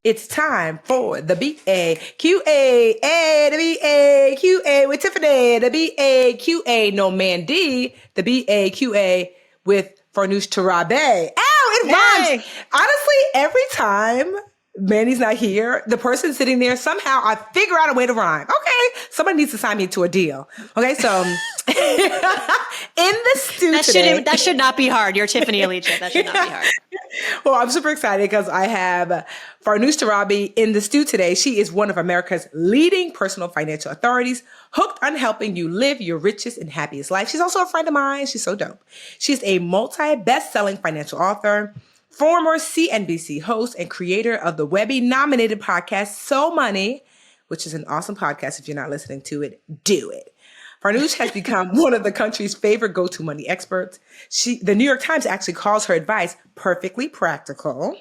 It's time for the B-A-Q-A, the B-A-Q-A with Tiffany, the B-A-Q-A, no Mandy, the B-A-Q-A with Farnoosh Torabi. Ow, it rhymes. Honestly, every time Mandy's not here, the person sitting there, somehow I figure out a way to rhyme. Okay, somebody needs to sign me to a deal. Okay, so in the studio today. That should not be hard. You're Tiffany Alicia. That should not be hard. Well, I'm super excited because I have Farnoosh Torabi in the stew today. She is one of America's leading personal financial authorities, hooked on helping you live your richest and happiest life. She's also a friend of mine. She's so dope. She's a multi-best-selling financial author, former CNBC host, and creator of the Webby-nominated podcast, So Money, which is an awesome podcast. If you're not listening to it, do it. Farnoosh has become one of the country's favorite go-to money experts. The New York Times actually calls her advice perfectly practical,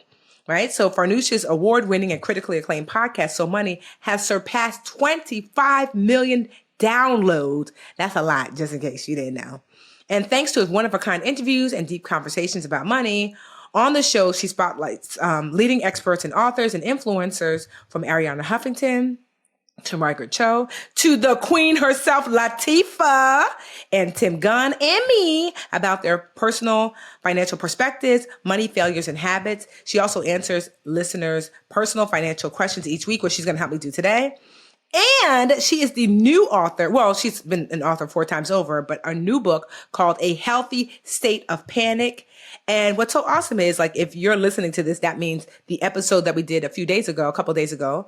right? So Farnoosh's award-winning and critically acclaimed podcast, So Money, has surpassed 25 million downloads. That's a lot, just in case you didn't know. And thanks to his one-of-a-kind interviews and deep conversations about money, on the show, she spotlights leading experts and authors and influencers from Ariana Huffington to Margaret Cho, to the queen herself, Latifah, and Tim Gunn, and me about their personal financial perspectives, money failures, and habits. She also answers listeners' personal financial questions each week, which she's going to help me do today. And she is the new author. Well, she's been an author 4 times over, but a new book called A Healthy State of Panic. And what's so awesome is, like, if you're listening to this, that means the episode that we did a couple days ago,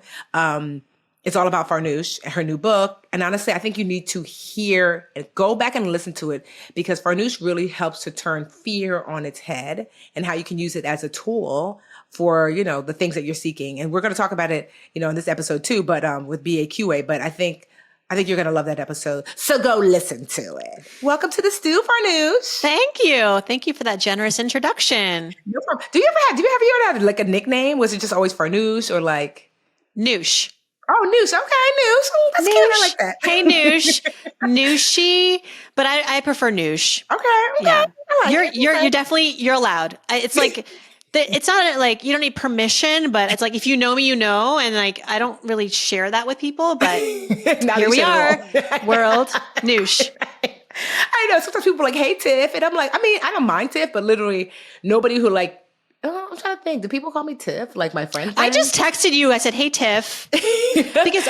it's all about Farnoosh and her new book. And honestly, I think you need to hear and go back and listen to it, because Farnoosh really helps to turn fear on its head and how you can use it as a tool for, the things that you're seeking. And we're going to talk about it, in this episode too, but with BAQA. But I think you're going to love that episode. So go listen to it. Welcome to the stew, Farnoosh. Thank you. Thank you for that generous introduction. No problem. Do you ever have like a nickname? Was it just always Farnoosh or like Noosh? Oh, Noosh. Okay, Noosh. Oh, that's Noosh. cute. I like that. Hey, Noosh. Nooshie, but I prefer Noosh. Okay. Yeah. I like You're allowed. It's like, it's not like you don't need permission, but it's like, if you know me, and like, I don't really share that with people, but here we are. World Noosh. I know. Sometimes people are like, hey, Tiff. And I'm like, I don't mind Tiff, but literally nobody who like, I'm trying to think. Do people call me Tiff? Like my friends? I just texted you. I said, hey, Tiff. Because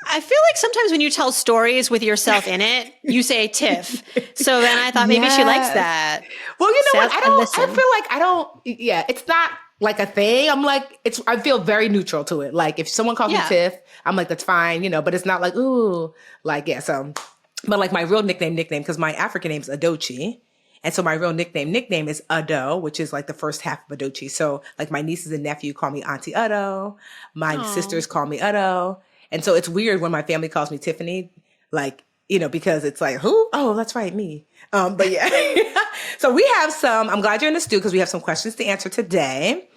I feel like sometimes when you tell stories with yourself in it, you say Tiff. So then I thought maybe she likes that. Well, you know what? It's not like a thing. I'm like, I feel very neutral to it. Like if someone calls me Tiff, I'm like, that's fine, but it's not like, ooh, like, yeah. So, but like my real nickname, because my African name is Adochi. And so my real nickname is Ado, which is like the first half of Adochi. So like my nieces and nephew call me Auntie Ado. My sisters call me Ado. And so it's weird when my family calls me Tiffany, like, because it's like, who? Oh, that's right, me. But yeah. So we have I'm glad you're in the stew because we have some questions to answer today.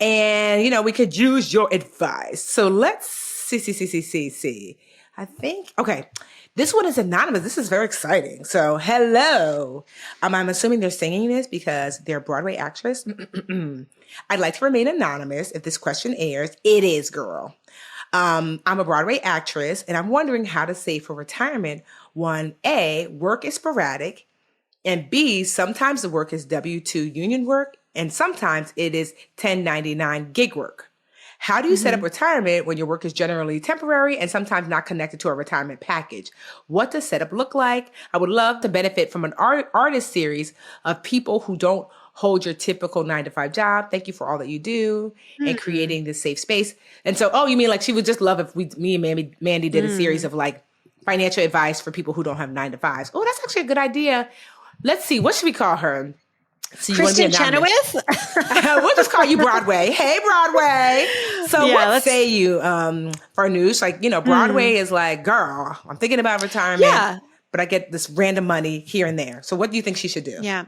And, we could use your advice. So let's see. I think, okay. This one is anonymous. This is very exciting. So, hello. I'm assuming they're singing this because they're a Broadway actress. I'd like to remain anonymous if this question airs. It is, girl. I'm a Broadway actress, and I'm wondering how to save for retirement. 1, A, work is sporadic, and B, sometimes the work is W-2 union work, and sometimes it is 1099 gig work. How do you set up retirement when your work is generally temporary and sometimes not connected to a retirement package? What does setup look like? I would love to benefit from an artist series of people who don't hold your typical 9-to-5 job. Thank you for all that you do and creating this safe space. And so, you mean like she would just love if me and Mandy did a series of like financial advice for people who don't have 9-to-5s. Oh, that's actually a good idea. Let's see. What should we call her? So Kristen Chenoweth? We'll just call you Broadway. Hey, Broadway. So what say you, Farnoosh? Like, Broadway is like, girl, I'm thinking about retirement, but I get this random money here and there. So what do you think she should do? Yeah.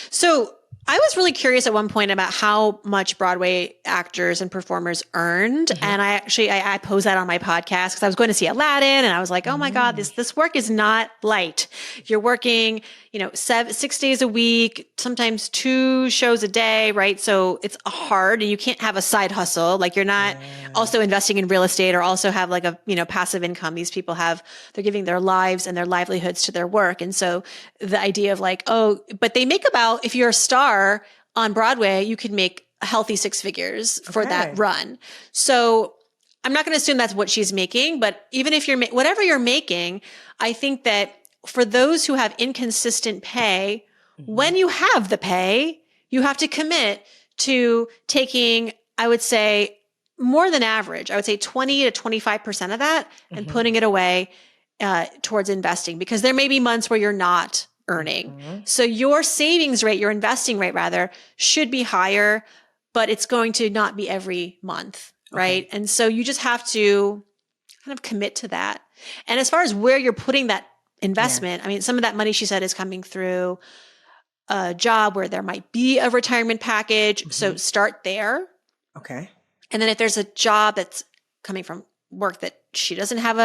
So I was really curious at one point about how much Broadway actors and performers earned. And I posed that on my podcast because I was going to see Aladdin and I was like, oh my God, this work is not light. You're working, 6 days a week, sometimes 2 shows a day, right? So it's hard and you can't have a side hustle. Like you're not also investing in real estate or also have like a, passive income. These people they're giving their lives and their livelihoods to their work. And so the idea of like, but they make about, if you're a star on Broadway, you could make a healthy 6 figures for that run. So I'm not going to assume that's what she's making, but even if whatever you're making, I think that for those who have inconsistent pay, when you have the pay, you have to commit to taking, I would say, more than average. I would say 20 to 25% of that and putting it away towards investing, because there may be months where you're not earning. So your savings rate, your investing rate rather, should be higher, but it's going to not be every month, right? And so you just have to kind of commit to that. And as far as where you're putting that investment, I mean, some of that money, she said, is coming through a job where there might be a retirement package. So start there. Okay. And then if there's a job that's coming from work that she doesn't have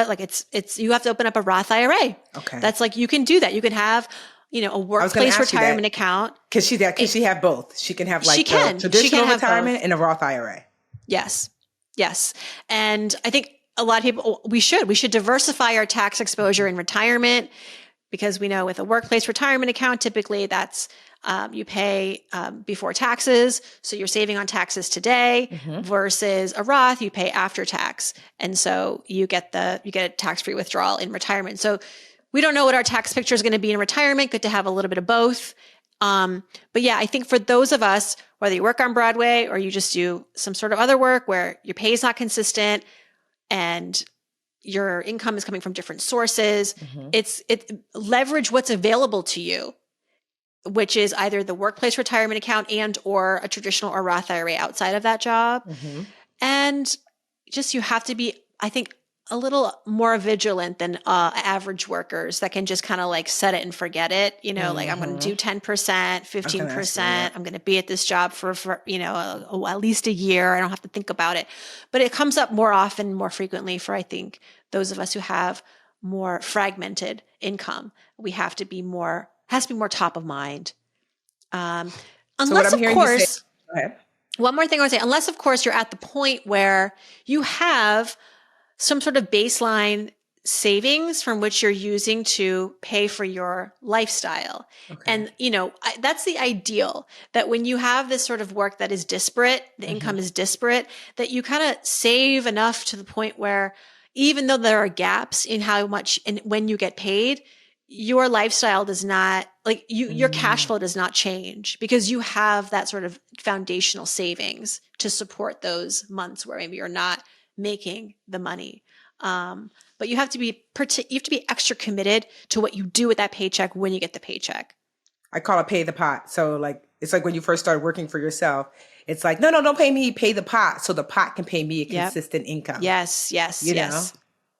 you have to open up a Roth IRA. Okay. That's like, you can do that. You can have, a workplace retirement account. Can she have both? She can have like traditional retirement and a Roth IRA. Yes. Yes. And I think a lot of people, we should diversify our tax exposure in retirement, because we know with a workplace retirement account, typically that's you pay before taxes. So you're saving on taxes today versus a Roth, you pay after tax. And so you get a tax-free withdrawal in retirement. So we don't know what our tax picture is going to be in retirement. Good to have a little bit of both. But yeah, I think for those of us, whether you work on Broadway or you just do some sort of other work where your pay is not consistent and your income is coming from different sources, it's leverage what's available to you, which is either the workplace retirement account and or a traditional or Roth IRA outside of that job. And just, you have to be, I think, a little more vigilant than average workat that can just kind of like set it and forget it. Like, I'm going to do 10%, 15%. I'm going to be at this job for at least a year. I don't have to think about it. But it comes up more often, more frequently for, I think, those of us who have more fragmented income. We have to be more, has to be more top of mind. Unless, of course, one more thing I would say, unless, of course, you're at the point where you have some sort of baseline savings from which you're using to pay for your lifestyle. And, that's the ideal, that when you have this sort of work that is disparate, the income is disparate, that you kind of save enough to the point where even though there are gaps in how much and when you get paid, your lifestyle does not, like your cash flow does not change, because you have that sort of foundational savings to support those months where maybe you're not making the money. But you have to be extra committed to what you do with that paycheck when you get the paycheck. I call it pay the pot. So like, it's like when you first start working for yourself, it's like, no, don't pay me, pay the pot. So the pot can pay me a consistent income. Yes. You know?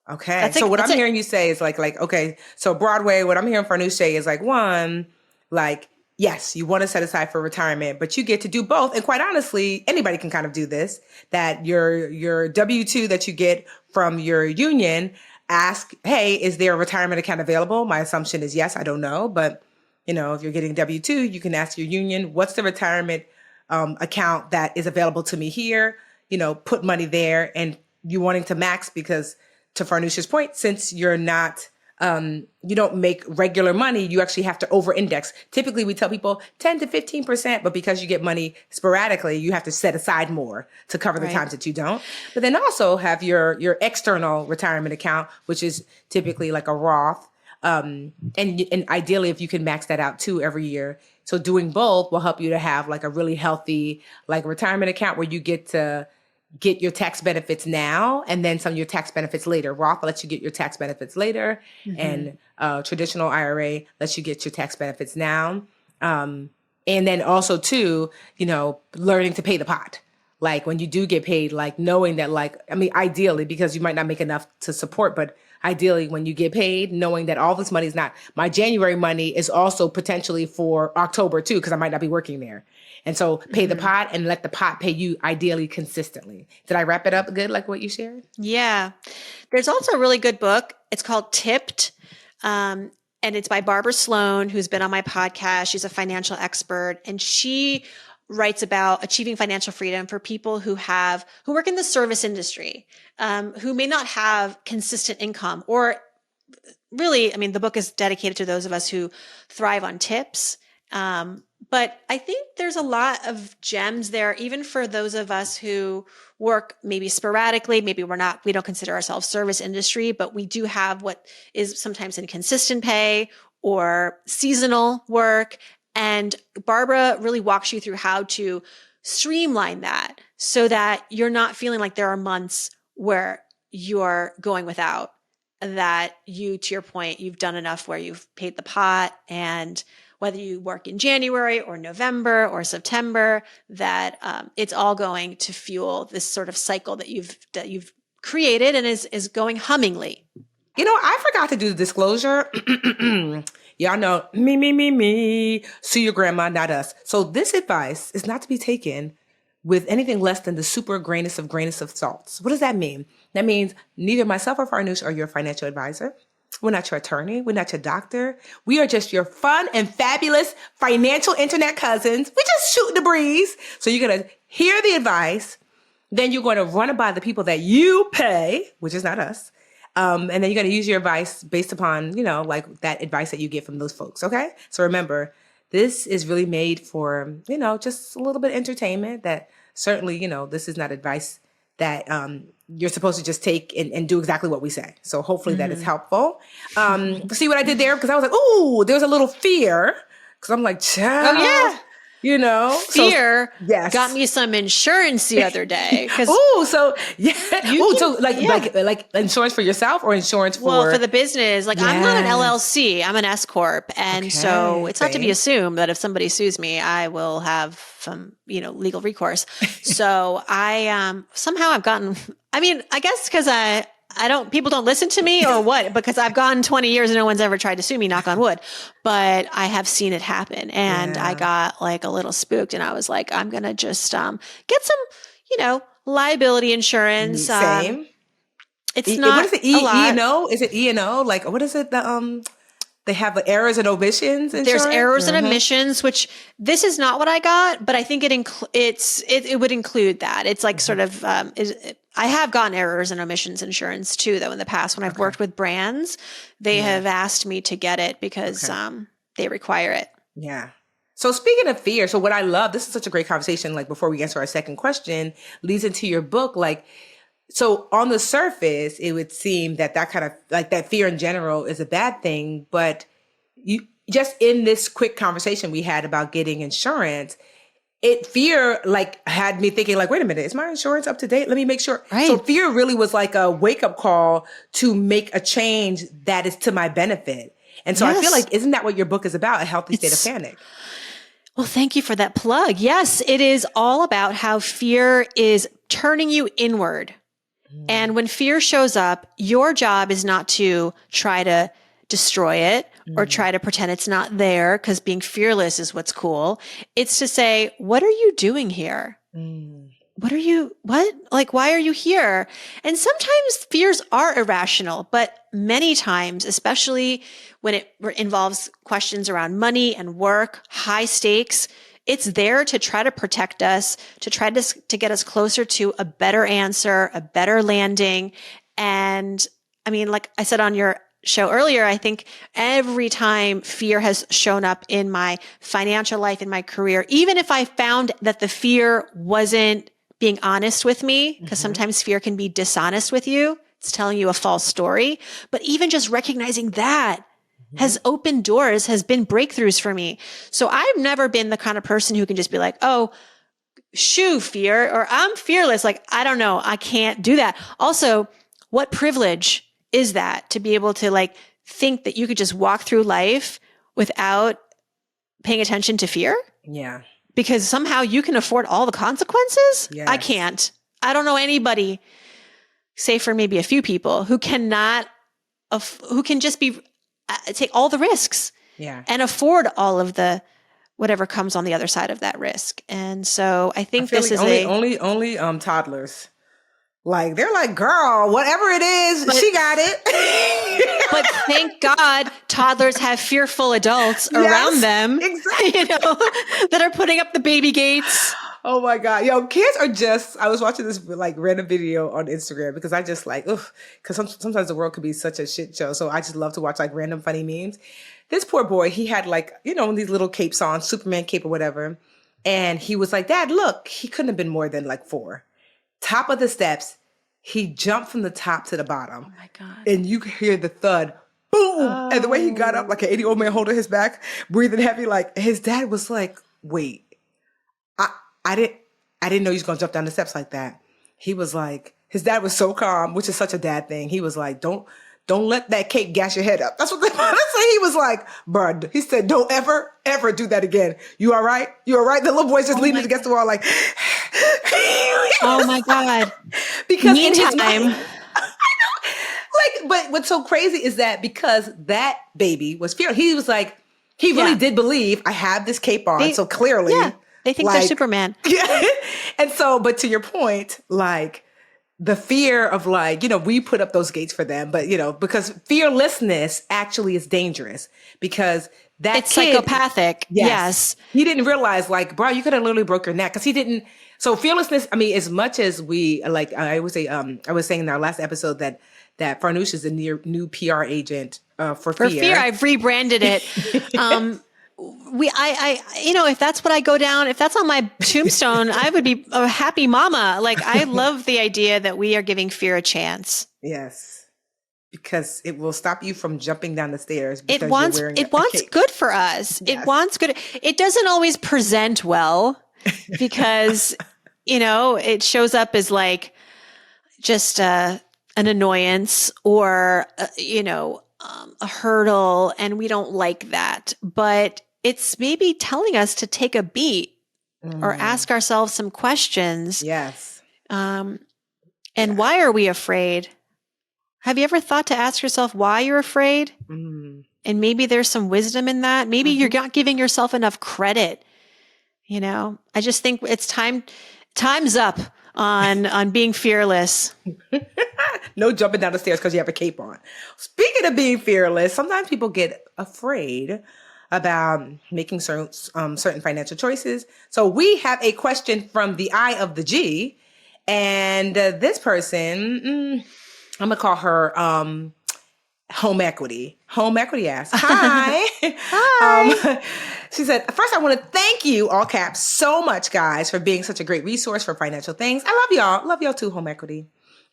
Okay. So what I'm hearing you say is like, okay, so Broadway, what I'm hearing Farnoosh say is like, one, like, yes, you want to set aside for retirement, but you get to do both. And quite honestly, anybody can kind of do this, that your W-2 that you get from your union, ask, hey, is there a retirement account available? My assumption is yes. I don't know. But, if you're getting W-2, you can ask your union, what's the retirement account that is available to me here? Put money there, and you wanting to max, because to Farnoosh's point, since you're not you don't make regular money, you actually have to over-index. Typically, we tell people 10 to 15%, but because you get money sporadically, you have to set aside more to cover the times that you don't. But then also have your external retirement account, which is typically like a Roth. And ideally, if you can max that out too every year. So doing both will help you to have like a really healthy like retirement account where you get to get your tax benefits now and then some of your tax benefits later. Roth lets you get your tax benefits later, and traditional IRA lets you get your tax benefits now. And then also too, learning to pay the pot. Like when you do get paid, like knowing that ideally, because you might not make enough to support, but ideally when you get paid, knowing that all this money is not, my January money is also potentially for October too, because I might not be working there. And so pay the pot and let the pot pay you ideally consistently. Did I wrap it up good, like what you shared? Yeah. There's also a really good book. It's called Tipped. And it's by Barbara Sloan, who's been on my podcast. She's a financial expert. And she writes about achieving financial freedom for people who work in the service industry, who may not have consistent income, or really, I mean, the book is dedicated to those of us who thrive on tips. But I think there's a lot of gems there, even for those of us who work maybe sporadically. Maybe we don't consider ourselves service industry, but we do have what is sometimes inconsistent pay or seasonal work. And Barbara really walks you through how to streamline that so that you're not feeling like there are months where you're going without, that you, to your point, you've done enough where you've paid the pot, and whether you work in January or November or September, that it's all going to fuel this sort of cycle that you've created and is going hummingly. You know, I forgot to do the disclosure. Y'all know, me. Sue your grandma, not us. So this advice is not to be taken with anything less than the super grainest of salts. What does that mean? That means neither myself or Farnoosh are your financial advisor. We're not your attorney. We're not your doctor. We are just your fun and fabulous financial internet cousins. We just shoot the breeze. So you're going to hear the advice. Then you're going to run it by the people that you pay, which is not us. And then you're going to use your advice based upon, like that advice that you get from those folks. Okay. So remember, this is really made for, just a little bit of entertainment. That certainly, this is not advice that you're supposed to just take and do exactly what we say. So hopefully that is helpful. See what I did there? Because I was like, ooh, there's a little fear. Because I'm like, child. Oh, yeah. Fear yes. got me some insurance the other day. Ooh, so yeah. Like insurance for yourself or insurance for the business. Like, yes. I'm not an LLC. I'm an S corp, and so it's not to be assumed that if somebody sues me, I will have some legal recourse. So I somehow I've gotten. I mean, I guess because people don't listen to me or what, because I've gone 20 years and no one's ever tried to sue me, knock on wood, but I have seen it happen. And I got like a little spooked, and I was like, I'm going to just, get some, liability insurance. Same. It's not what is it? E&O? Is it E&O? Like, what is it? They have the errors and omissions insurance? There's errors and omissions, which this is not what I got, but I think it would include that. It's like sort of, I have gotten errors and omissions insurance too, though, in the past. When I've worked with brands, they have asked me to get it because they require it. Yeah. So speaking of fear, so what I love, this is such a great conversation, like before we answer our second question, leads into your book, like, so on the surface, it would seem that kind of like that fear in general is a bad thing. But you just in this quick conversation we had about getting insurance, fear like had me thinking like, wait a minute, is my insurance up to date? Let me make sure. Right. So fear really was like a wake up call to make a change that is to my benefit. And so I feel like, isn't that what your book is about? A healthy state of panic. Well, thank you for that plug. Yes, it is all about how fear is turning you inward. And when fear shows up, your job is not to try to destroy it or try to pretend it's not there, because being fearless is what's cool. It's to say, what are you doing here? Why are you here? And sometimes fears are irrational, but many times, especially when it involves questions around money and work, high stakes, it's there to try to protect us, to try to get us closer to a better answer, a better landing. And I mean, like I said on your show earlier, I think every time fear has shown up in my financial life, in my career, even if I found that the fear wasn't being honest with me, because sometimes fear can be dishonest with you. It's telling you a false story. But even just recognizing that has opened doors, has been breakthroughs for me. So I've never been the kind of person who can just be like, oh, shoo, fear, or I'm fearless. Like, I don't know. I can't do that. Also, what privilege is that to be able to like think that you could just walk through life without paying attention to fear? Yeah. Because somehow you can afford all the consequences? Yes. I can't. I don't know anybody, save for maybe a few people, who can just take all the risks and afford all of the whatever comes on the other side of that risk. And so I think this is only toddlers Like, they're like, girl, whatever it is, she got it. But thank God toddlers have fearful adults around them, exactly. That are putting up the baby gates. Oh my God. Yo, kids are just, I was watching this like random video on Instagram because I just like, ugh, because sometimes the world could be such a shit show. So I just love to watch like random funny memes. This poor boy, he had like, these little capes on, Superman cape or whatever. And he was like, Dad, look, he couldn't have been more than like 4. Top of the steps, he jumped from the top to the bottom. Oh my God. And you could hear the thud, boom. Oh. And the way he got up, like an 80-old man holding his back, breathing heavy, like his dad was like, wait, I didn't know he was going to jump down the steps like that. He was like, his dad was so calm, which is such a dad thing. He was like, don't let that cape gas your head up. That's what they say. He was like, bud, he said, don't ever, ever do that again. You all right? You all right? The little boy's just leaning against the wall like, oh my God. Because meantime, I know. Like, but what's so crazy is that because that baby was fearful, he was like, he really did believe I have this cape on. So clearly. Yeah. They think they're Superman. Yeah. And so, but to your point, like the fear of like, we put up those gates for them, but because fearlessness actually is dangerous because it's psychopathic. Yes. He didn't realize like, bro, you could have literally broke your neck because he didn't. So fearlessness, I mean, as much as we like, I always say, I was saying in our last episode that Farnoosh is the new PR agent for fear. I've rebranded it. If that's what I go down, if that's on my tombstone, I would be a happy mama. Like, I love the idea that we are giving fear a chance. Yes. Because it will stop you from jumping down the stairs. It wants good for us. Yes. It wants good. It doesn't always present well because, it shows up as like just an annoyance or, a hurdle, and we don't like that. But it's maybe telling us to take a beat or ask ourselves some questions. Yes. And why are we afraid? Have you ever thought to ask yourself why you're afraid? And maybe there's some wisdom in that. Maybe you're not giving yourself enough credit. I just think it's time's up on being fearless. No jumping down the stairs because you have a cape on. Speaking of being fearless, sometimes people get afraid about making certain financial choices. So we have a question from the I of the G, and this person, I'm gonna call her Home Equity. Home Equity asks, "Hi, hi." She said, "First, I want to thank you, all caps, so much, guys, for being such a great resource for financial things. I love y'all. Love y'all too, Home Equity.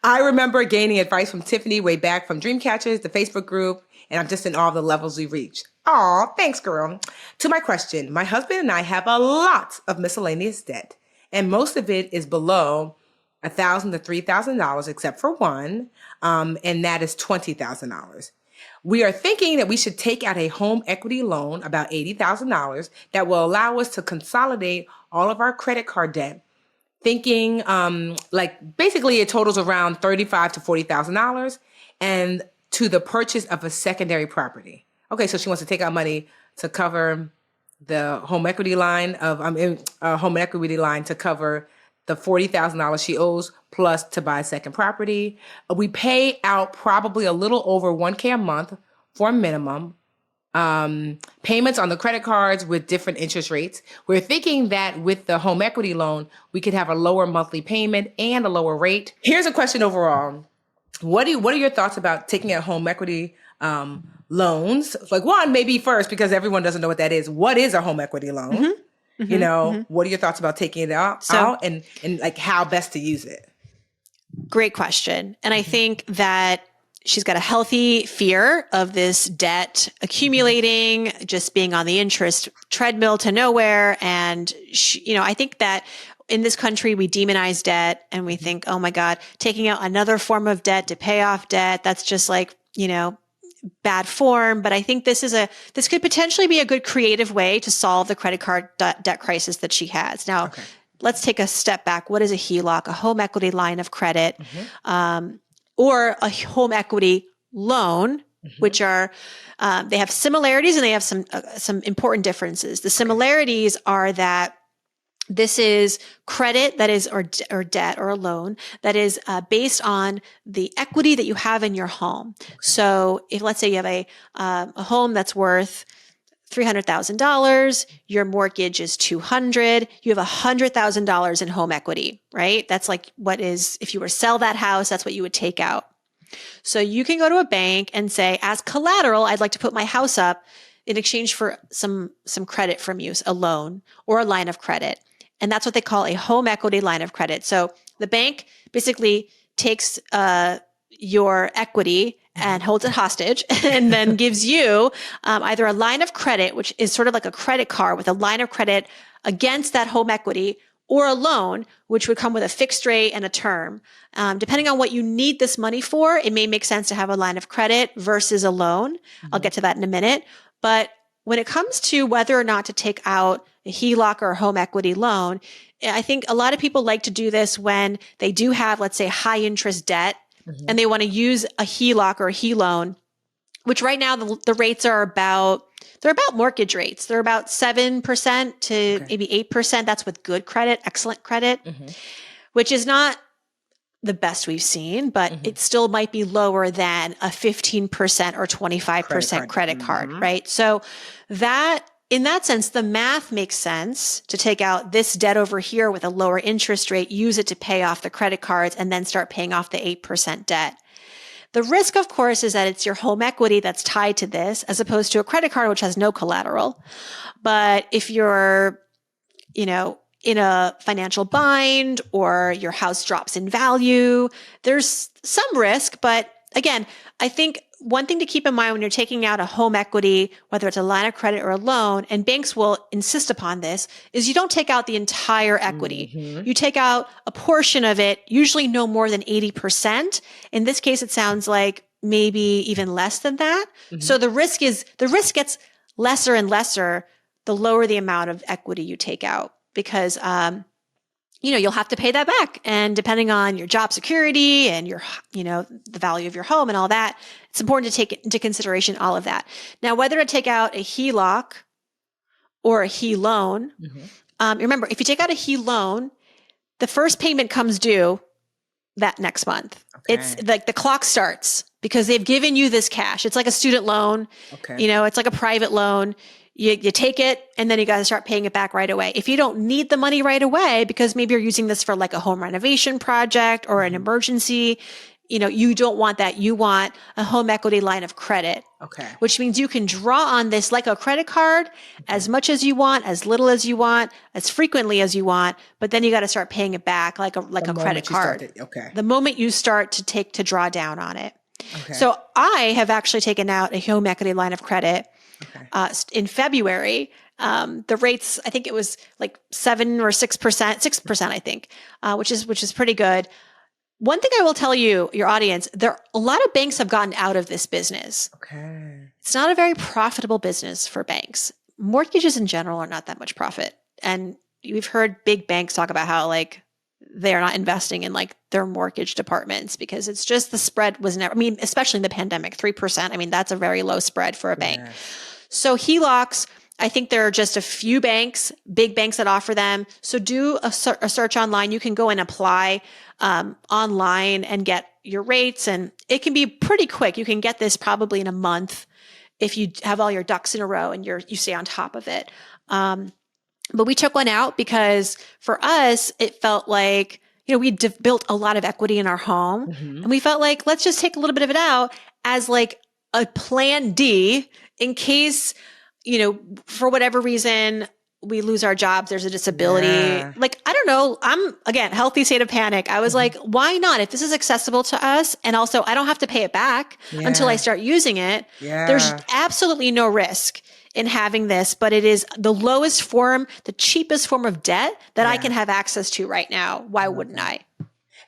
I remember gaining advice from Tiffany way back from Dreamcatchers, the Facebook group, and I'm just in all the levels we reached. Aw, thanks, girl. To my question, my husband and I have a lot of miscellaneous debt, and most of it is below $1,000 to $3,000, except for one, and that is $20,000. We are thinking that we should take out a home equity loan, about $80,000, that will allow us to consolidate all of our credit card debt. Thinking like basically it totals around $35,000 to $40,000, and to the purchase of a secondary property. Okay, so she wants to take out money to cover the home equity line to cover the $40,000 she owes, plus to buy a second property. We pay out probably a little over $1,000 a month for a minimum. Payments on the credit cards with different interest rates. We're thinking that with the home equity loan, we could have a lower monthly payment and a lower rate. Here's a question overall. What are your thoughts about taking out home equity loans? Like, one, maybe first, because everyone doesn't know what that is. What is a home equity loan? What are your thoughts about taking it out and like how best to use it? Great question. And I think that she's got a healthy fear of this debt accumulating, just being on the interest treadmill to nowhere. And I think that in this country, we demonize debt and we think, oh my God, taking out another form of debt to pay off debt, that's just like, bad form. But I think this could potentially be a good creative way to solve the credit card debt crisis that she has. Now, let's take a step back. What is a HELOC, a home equity line of credit, or a home equity loan, which are, they have similarities and they have some important differences. The similarities are that This is credit that is, or debt or a loan that is based on the equity that you have in your home. Okay. So if, let's say you have a home that's worth $300,000, your mortgage is $200,000, you have $100,000 in home equity, right? That's like what is, if you were to sell that house, that's what you would take out. So you can go to a bank and say, as collateral, I'd like to put my house up in exchange for some credit from you, a loan or a line of credit. And that's what they call a home equity line of credit. So the bank basically takes your equity and holds it hostage and then gives you either a line of credit, which is sort of like a credit card with a line of credit against that home equity, or a loan, which would come with a fixed rate and a term. Depending on what you need this money for, it may make sense to have a line of credit versus a loan. Mm-hmm. I'll get to that in a minute. But when it comes to whether or not to take out a HELOC or a home equity loan, I think a lot of people like to do this when they do have, let's say, high interest debt, mm-hmm. and they want to use a HELOC or a HELoan, which right now the rates are about mortgage rates. They're about 7% to maybe 8%. That's with good credit, excellent credit, mm-hmm. which is not the best we've seen, but mm-hmm. it still might be lower than a 15% or 25% credit card, mm-hmm. right? So that, in that sense, the math makes sense to take out this debt over here with a lower interest rate, use it to pay off the credit cards, and then start paying off the 8% debt. The risk, of course, is that it's your home equity that's tied to this, as opposed to a credit card, which has no collateral. But if you're, in a financial bind or your house drops in value, there's some risk. But again, I think one thing to keep in mind when you're taking out a home equity, whether it's a line of credit or a loan, and banks will insist upon this, is you don't take out the entire equity. Mm-hmm. You take out a portion of it, usually no more than 80%. In this case, it sounds like maybe even less than that. Mm-hmm. So the risk gets lesser and lesser the lower the amount of equity you take out, because you'll have to pay that back. And depending on your job security and your, the value of your home and all that, it's important to take into consideration all of that. Now, whether to take out a HELOC or a HELoan, mm-hmm. Remember, if you take out a HELoan, the first payment comes due that next month. Okay. It's like the clock starts because they've given you this cash. It's like a student loan. Okay. It's like a private loan. You take it and then you got to start paying it back right away. If you don't need the money right away, because maybe you're using this for like a home renovation project or an emergency, you don't want that. You want a home equity line of credit. Okay. Which means you can draw on this like a credit card as much as you want, as little as you want, as frequently as you want, but then you got to start paying it back like a credit card. The moment you start to draw down on it. Okay. So I have actually taken out a home equity line of credit in February. The rates, I think it was like 7 or 6%, I think, which is pretty good. One thing I will tell you, your audience, a lot of banks have gotten out of this business. Okay. It's not a very profitable business for banks. Mortgages in general are not that much profit. And we've heard big banks talk about how like they're not investing in like their mortgage departments because it's just the spread was never, especially in the pandemic, 3%. That's a very low spread for a bank. Yeah. So HELOCs, I think there are just a few banks, big banks that offer them. So do a search online. You can go and apply online and get your rates, and it can be pretty quick. You can get this probably in a month if you have all your ducks in a row and you stay on top of it. But we took one out because for us, it felt like, we built a lot of equity in our home, mm-hmm. and we felt like, let's just take a little bit of it out as like a plan D in case, for whatever reason, we lose our jobs, there's a disability. Yeah. Like, I don't know. I'm, again, healthy state of panic. I was mm-hmm. like, why not? If this is accessible to us, and also I don't have to pay it back until I start using it, there's absolutely no risk in having this, but it is the lowest form, the cheapest form of debt that I can have access to right now. Why wouldn't I?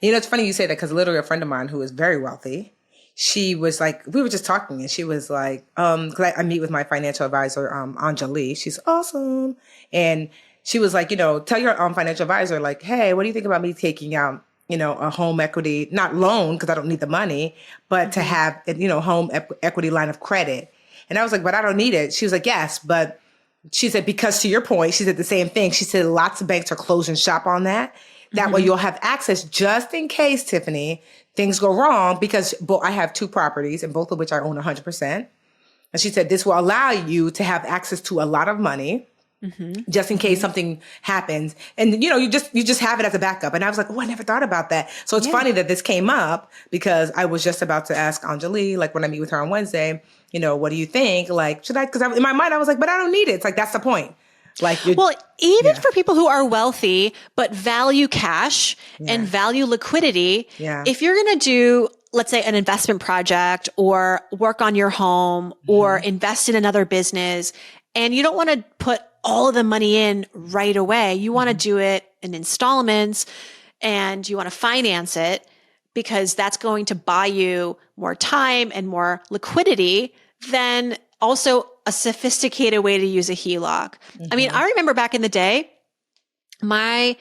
It's funny you say that because literally a friend of mine who is very wealthy, she was like, we were just talking and she was like, cause I meet with my financial advisor, Anjali. She's awesome. And she was like, tell your financial advisor, like, hey, what do you think about me taking out, a home equity, not loan, cause I don't need the money, but to have, home equity line of credit. And I was like, but I don't need it. She was like, yes, but she said, because to your point, she said the same thing. She said lots of banks are closing shop on that. That way you'll have access just in case, Tiffany, things go wrong, because I have 2 properties and both of which I own 100%. And she said, this will allow you to have access to a lot of money just in case something happens. And, you just have it as a backup. And I was like, oh, I never thought about that. So it's funny that this came up, because I was just about to ask Anjali, like when I meet with her on Wednesday, what do you think? Like, should I? Because in my mind, I was like, but I don't need it. It's like, that's the point. Like, well, even for people who are wealthy but value cash and value liquidity, if you're going to do, let's say, an investment project or work on your home or invest in another business, and you don't want to put all of the money in right away, you want to do it in installments and you want to finance it, because that's going to buy you more time and more liquidity, then also a sophisticated way to use a HELOC. I mean, I remember back in the day, my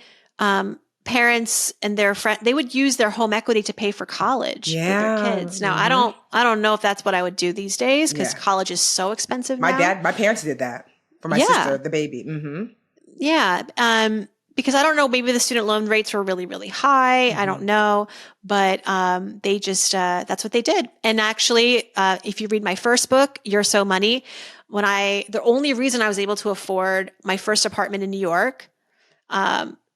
parents and their friend, they would use their home equity to pay for college for their kids. Now, I don't know if that's what I would do these days, because college is so expensive now. My parents did that for my sister, the baby. Yeah. Because I don't know, maybe the student loan rates were really, really high. I don't know, but they just, that's what they did. And actually, if you read my first book, You're So Money, the only reason I was able to afford my first apartment in New York,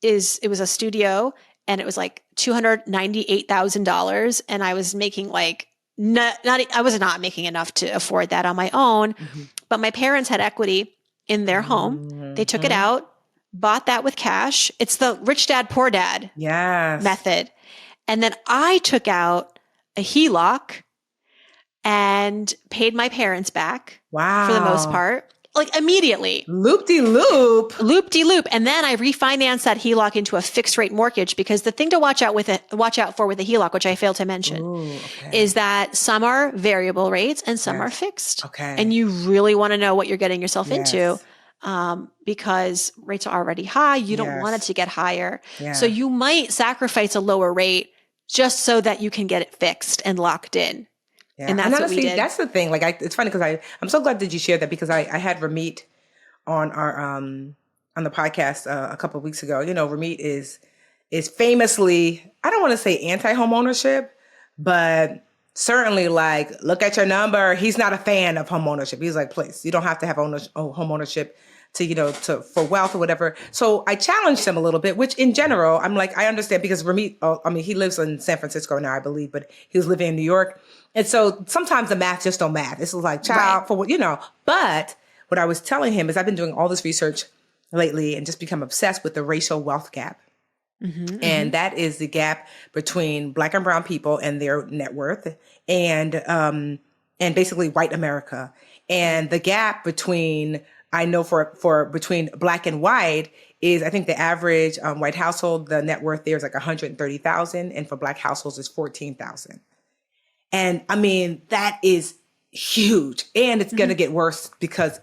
is it was a studio, and it was like $298,000. And I was making like, I was not making enough to afford that on my own, but my parents had equity in their home. They took it out, bought that with cash. It's the rich dad, poor dad method. And then I took out a HELOC and paid my parents back for the most part, like immediately. Loop-de-loop. And then I refinanced that HELOC into a fixed rate mortgage, because the thing to watch out for with a HELOC, which I failed to mention, is that some are variable rates and some are fixed. And you really want to know what you're getting yourself into. Because rates are already high. You don't want it to get higher. So you might sacrifice a lower rate just so that you can get it fixed and locked in. And that's honestly, what we did. That's the thing. Like, it's funny because I'm so glad that you shared that, because I had Ramit on our, on the podcast a couple of weeks ago. Ramit is famously, I don't want to say anti-home ownership, but certainly like, look at your number. He's not a fan of home ownership. He's like, please, you don't have to have home ownership for wealth or whatever. So I challenged him a little bit, which in general, I'm like, I understand, because Ramit, he lives in San Francisco now, I believe, but he was living in New York. And so sometimes the math just don't math. It's like, child, for what, but what I was telling him is I've been doing all this research lately and just become obsessed with the racial wealth gap. And that is the gap between Black and brown people and their net worth, and basically white America. And the gap between, I know between Black and white is, I think the average white household, the net worth there is like 130,000, and for Black households is 14,000. And I mean, that is huge, and it's going to get worse, because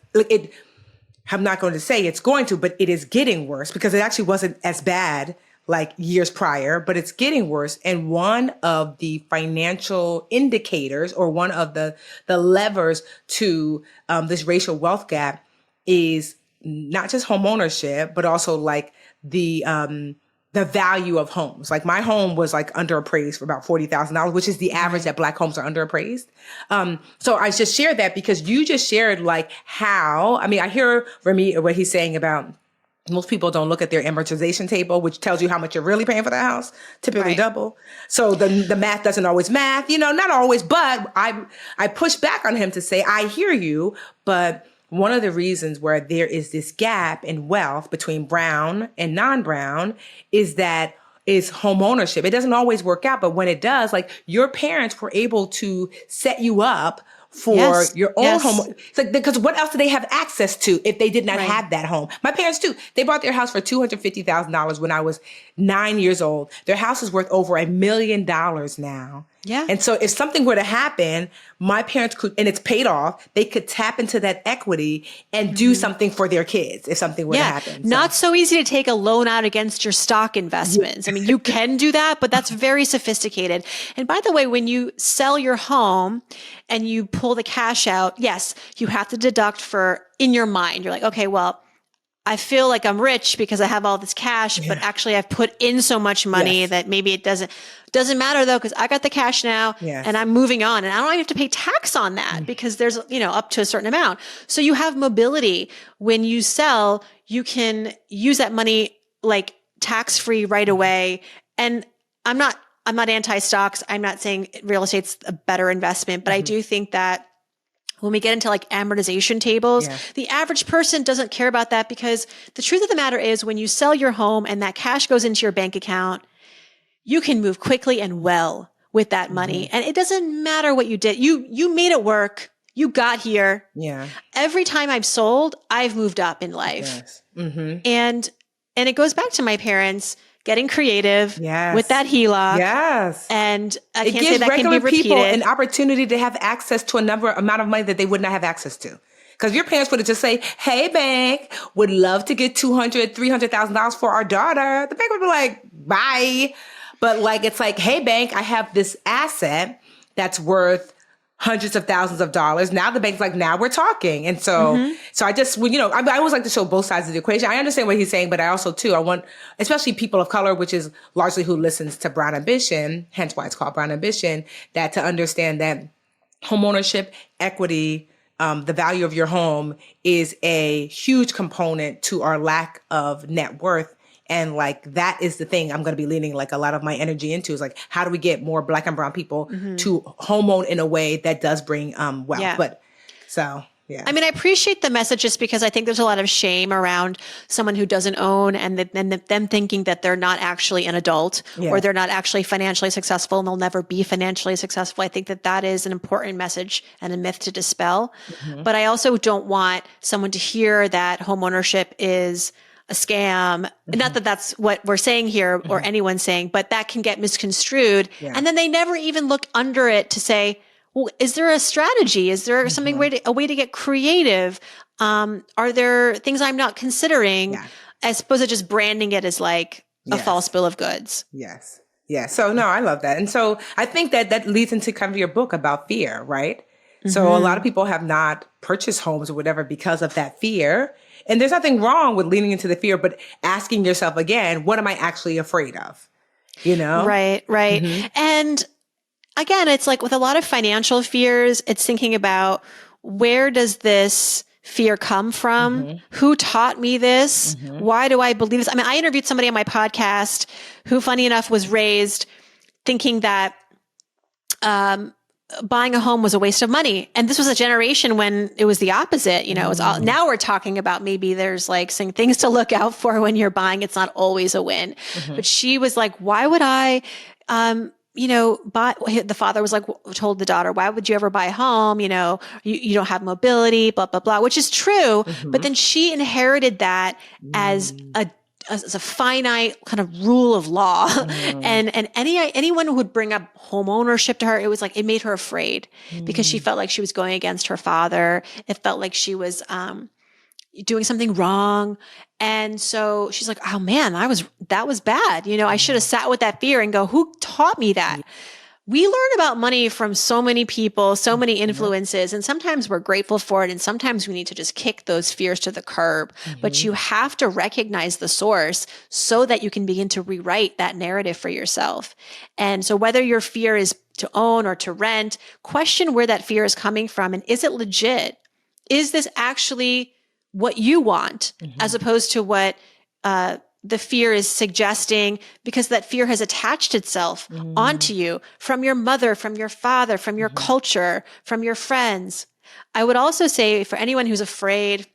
I'm not going to say it's going to, but it is getting worse, because it actually wasn't as bad like years prior, but it's getting worse. And one of the financial indicators, or one of the levers to this racial wealth gap, is not just home ownership, but also like the value of homes. Like my home was like underappraised for about $40,000, which is the average that Black homes are underappraised. So I just shared that because you just shared like how, I mean, I hear Remy, what he's saying about most people don't look at their amortization table, which tells you how much you're really paying for that house, typically double. So the math doesn't always math, not always, but I push back on him to say, I hear you, but one of the reasons where there is this gap in wealth between brown and non-brown is home ownership. It doesn't always work out, but when it does, like your parents were able to set you up for your own home. It's like, because what else do they have access to if they did not have that home? My parents too. They bought their house for $250,000 when I was 9 years old. Their house is worth over $1 million now. Yeah. And so if something were to happen, my parents could, and it's paid off, they could tap into that equity and do something for their kids if something were to happen. Not so easy to take a loan out against your stock investments. I mean, you can do that, but that's very sophisticated. And by the way, when you sell your home and you pull the cash out, yes, you have to deduct for in your mind. You're like, okay, well, I feel like I'm rich because I have all this cash, but actually I've put in so much money that maybe it doesn't matter though, because I got the cash now and I'm moving on and I don't even have to pay tax on that because there's, up to a certain amount. So you have mobility. When you sell, you can use that money like tax-free right away. And I'm not anti-stocks. I'm not saying real estate's a better investment, but I do think that when we get into like amortization tables, the average person doesn't care about that because the truth of the matter is when you sell your home and that cash goes into your bank account, you can move quickly and well with that money. And it doesn't matter what you did. You made it work. You got here. Yeah. Every time I've sold, I've moved up in life. Yes. And it goes back to my parents getting creative with that HELOC. Yes. And I it can't say gives that can be regular people repeated. an opportunity to have access to amount of money that they would not have access to. Because your parents would have just say, hey, bank, would love to get $200,000, $300,000 for our daughter. The bank would be like, bye. But like, it's like, hey, bank, I have this asset that's worth hundreds of thousands of dollars. Now the bank's like, now we're talking. And so, so I just, I always like to show both sides of the equation. I understand what he's saying, but I also too, I want, especially people of color, which is largely who listens to Brown Ambition, hence why it's called Brown Ambition, that to understand that homeownership, equity, the value of your home is a huge component to our lack of net worth. And like, that is the thing I'm going to be leaning like a lot of my energy into is like, how do we get more Black and brown people to home own in a way that does bring wealth? Yeah. But so, yeah. I mean, I appreciate the message just because I think there's a lot of shame around someone who doesn't own and them thinking that they're not actually an adult or they're not actually financially successful and they'll never be financially successful. I think that is an important message and a myth to dispel. But I also don't want someone to hear that homeownership is a scam. Not that that's what we're saying here or anyone's saying, but that can get misconstrued. And then they never even look under it to say, well, is there a strategy? Is there something a way to get creative? Are there things I'm not considering as opposed to just branding it as like a false bill of goods? Yes. Yeah. So no, I love that. And so I think that leads into kind of your book about fear, right? So a lot of people have not purchased homes or whatever because of that fear. And there's nothing wrong with leaning into the fear, but asking yourself again, what am I actually afraid of? Right. And again, it's like with a lot of financial fears, it's thinking about where does this fear come from? Who taught me this? Why do I believe this? I mean, I interviewed somebody on my podcast who, funny enough, was raised thinking that buying a home was a waste of money. And this was a generation when it was the opposite. It was all, now we're talking about maybe there's like some things to look out for when you're buying. It's not always a win. But she was like, why would I, buy, the father was like, told the daughter, why would you ever buy a home? You don't have mobility, blah, blah, blah, which is true. But then she inherited that as a finite kind of rule of law. And anyone who would bring up home ownership to her, it was like, it made her afraid because she felt like she was going against her father. It felt like she was, doing something wrong. And so she's like, oh man, that was bad. I should have sat with that fear and go, who taught me that? We learn about money from so many people, so many influences, and sometimes we're grateful for it. And sometimes we need to just kick those fears to the curb, but you have to recognize the source so that you can begin to rewrite that narrative for yourself. And so whether your fear is to own or to rent, question where that fear is coming from. And is it legit? Is this actually what you want as opposed to what, the fear is suggesting, because that fear has attached itself onto you from your mother, from your father, from your culture, from your friends. I would also say for anyone who's afraid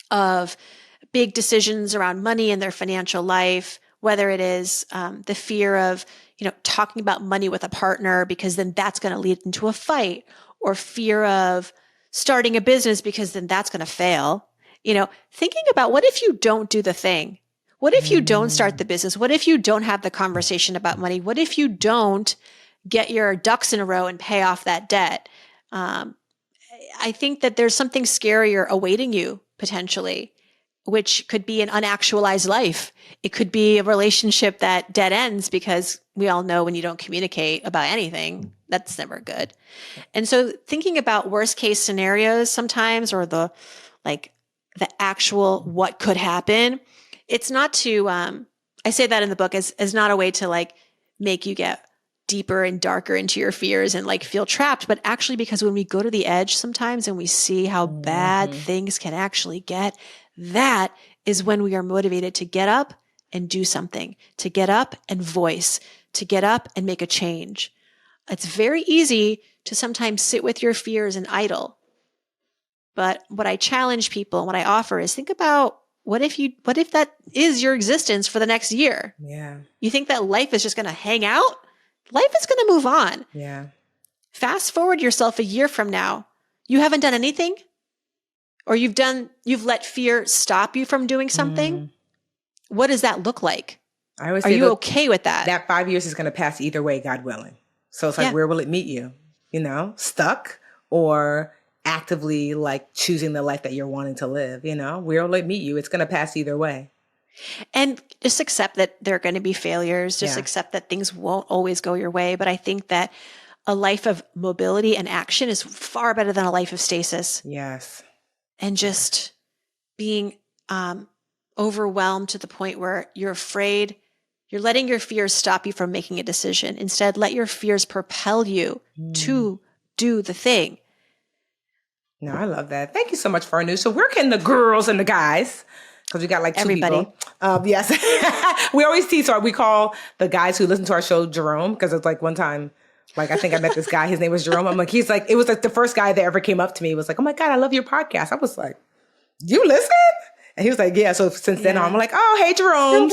of big decisions around money in their financial life, whether it is the fear of, talking about money with a partner, because then that's going to lead into a fight, or fear of starting a business because then that's going to fail. Thinking about what if you don't do the thing? What if you don't start the business? What if you don't have the conversation about money? What if you don't get your ducks in a row and pay off that debt. I think that there's something scarier awaiting you potentially, which could be an unactualized life. It could be a relationship that dead ends, because we all know when you don't communicate about anything, that's never good. And so thinking about worst case scenarios sometimes, or the actual what could happen, it's not to, I say that in the book as not a way to like make you get deeper and darker into your fears and like feel trapped, but actually because when we go to the edge sometimes and we see how bad things can actually get, that is when we are motivated to get up and do something, to get up and voice, to get up and make a change. It's very easy to sometimes sit with your fears and idle. But what I challenge people and what I offer is think about what if that is your existence for the next year? Yeah. You think that life is just going to hang out? Life is going to move on. Yeah. Fast forward yourself a year from now. You haven't done anything? Or you've let fear stop you from doing something? What does that look like? I always Are say, you okay with that? That 5 years is going to pass either way, God willing. So it's like, where will it meet you? Stuck, or actively like choosing the life that you're wanting to live? Where will it meet you? It's going to pass either way. And just accept that there are going to be failures. Just accept that things won't always go your way. But I think that a life of mobility and action is far better than a life of stasis. Yes. And just being overwhelmed to the point where you're afraid, you're letting your fears stop you from making a decision. Instead, let your fears propel you to do the thing. No, I love that. Thank you so much, Farnoosh. So where can the girls and the guys, because we got like two Everybody. people. Yes. We always tease, so we call the guys who listen to our show Jerome, because it's like one time, like I think I met this guy, his name was Jerome. I'm like, it was like the first guy that ever came up to me, was like, oh my God, I love your podcast. I was like, you listen? And he was like, yeah. So since then on, I'm like, oh, hey, Jerome.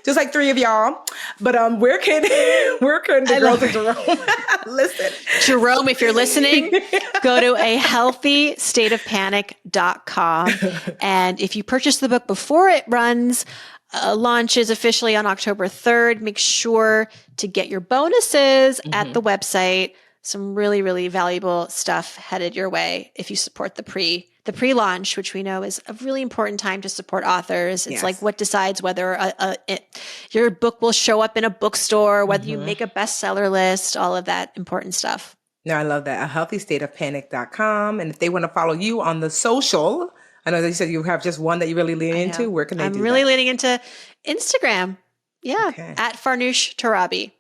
There's like three of y'all. But where can the girls and Jerome listen? Jerome, if you're listening, go to ahealthystateofpanic.com. And if you purchase the book before it launches officially on October 3rd, make sure to get your bonuses at the website. Some really, really valuable stuff headed your way if you support the pre-launch, which we know is a really important time to support authors. It's like what decides whether your book will show up in a bookstore, whether you make a bestseller list, all of that important stuff. No, I love that. ahealthystateofpanic.com. And if they want to follow you on the social, I know that you said you have just one that you really lean into. Where can they do that? I'm really leaning into Instagram. Yeah. Okay. At Farnoosh Torabi.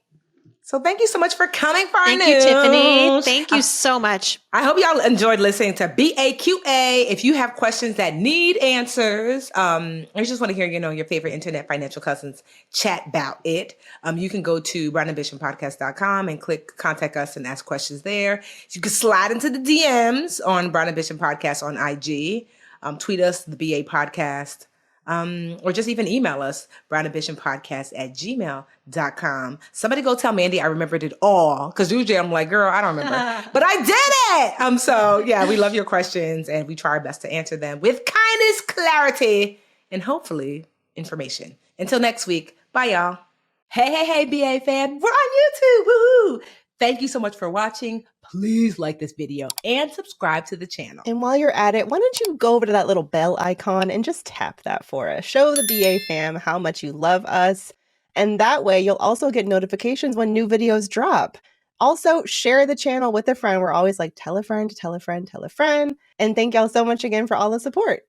So thank you so much for coming, Farnoosh. Thank you, Tiffany. Thank you so much. I hope y'all enjoyed listening to BAQA. If you have questions that need answers, I just want to hear, your favorite internet financial cousins chat about it. You can go to brownambitionpodcast.com and click contact us and ask questions there. You can slide into the DMs on Brown Ambition Podcast on IG. Tweet us, the BA Podcast. Or just even email us, brownambitionpodcast@gmail.com. Somebody go tell Mandy I remembered it all, because usually I'm like, girl, I don't remember. But I did it! So yeah, we love your questions, and we try our best to answer them with kindness, clarity, and hopefully information. Until next week, bye y'all. Hey, BA fam, we're on YouTube, woohoo! Thank you so much for watching. Please like this video and subscribe to the channel. And while you're at it, why don't you go over to that little bell icon and just tap that for us. Show the BA fam how much you love us. And that way you'll also get notifications when new videos drop. Also, share the channel with a friend. We're always like, tell a friend, tell a friend, tell a friend. And thank y'all so much again for all the support.